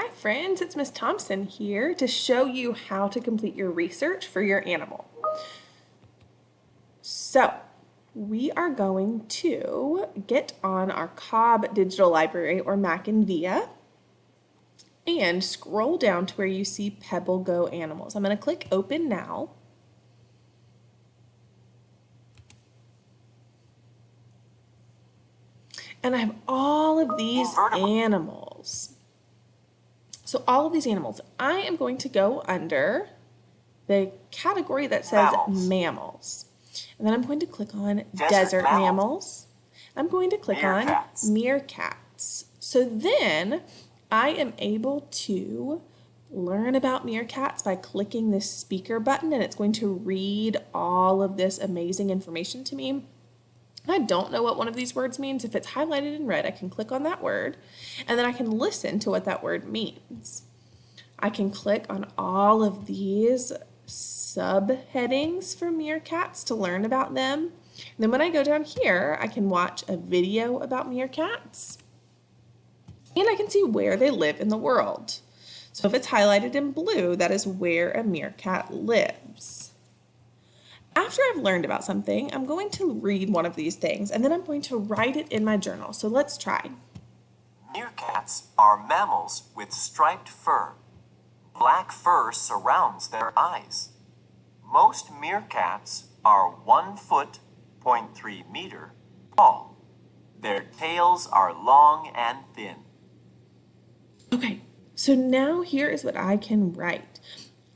Hi friends, it's Miss Thompson here to show you how to complete your research for your animal. So, we are going to get on our Cobb Digital Library or Mac and VIA and scroll down to where you see Pebble Go Animals. I'm going to click Open Now. And I have all of these animals. So all of these animals, I am going to go under the category that says mammals. And then I'm going to click on desert mammals. I'm going to click on meerkats. So then I am able to learn about meerkats by clicking this speaker button, and it's going to read all of this amazing information to me. I don't know what one of these words means. If it's highlighted in red, I can click on that word, and then I can listen to what that word means. I can click on all of these subheadings for meerkats to learn about them. And then when I go down here, I can watch a video about meerkats, and I can see where they live in the world. So if it's highlighted in blue, that is where a meerkat lives. After I've learned about something, I'm going to read one of these things, and then I'm going to write it in my journal. So let's try. Meerkats are mammals with striped fur. Black fur surrounds their eyes. Most meerkats are 1 foot, 0.3 meter, tall. Their tails are long and thin. Okay, so now here is what I can write.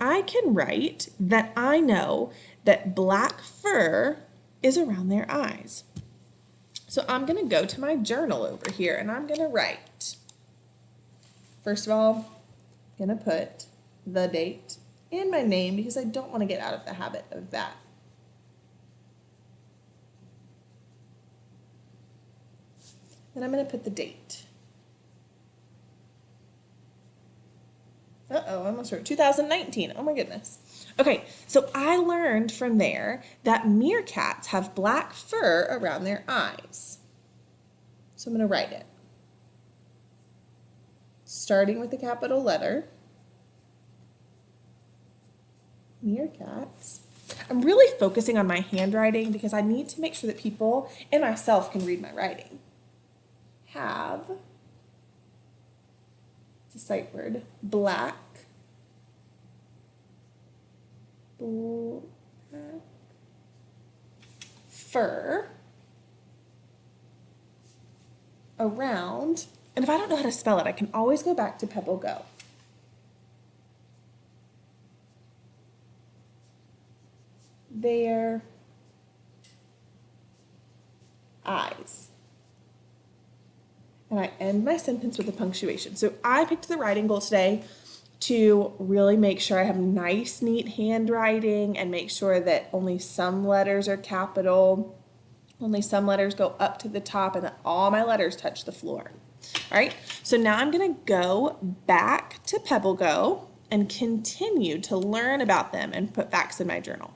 I can write that I know that black fur is around their eyes. So I'm going to go to my journal over here and I'm going to write. First of all, I'm going to put the date and my name because I don't want to get out of the habit of that. Then I'm going to put the date. Uh-oh, I almost wrote 2019. Oh my goodness. Okay, so I learned from there that meerkats have black fur around their eyes. So I'm going to write it. Starting with a capital letter. Meerkats. I'm really focusing on my handwriting because I need to make sure that people and myself can read my writing. Have, it's a sight word, black fur around, and if I don't know how to spell it, I can always go back to Pebble Go. Their eyes. And I end my sentence with a punctuation. So I picked the writing goal today to really make sure I have nice, neat handwriting and make sure that only some letters are capital, only some letters go up to the top, and that all my letters touch the floor. All right, so now I'm going to go back to Pebble Go and continue to learn about them and put facts in my journal.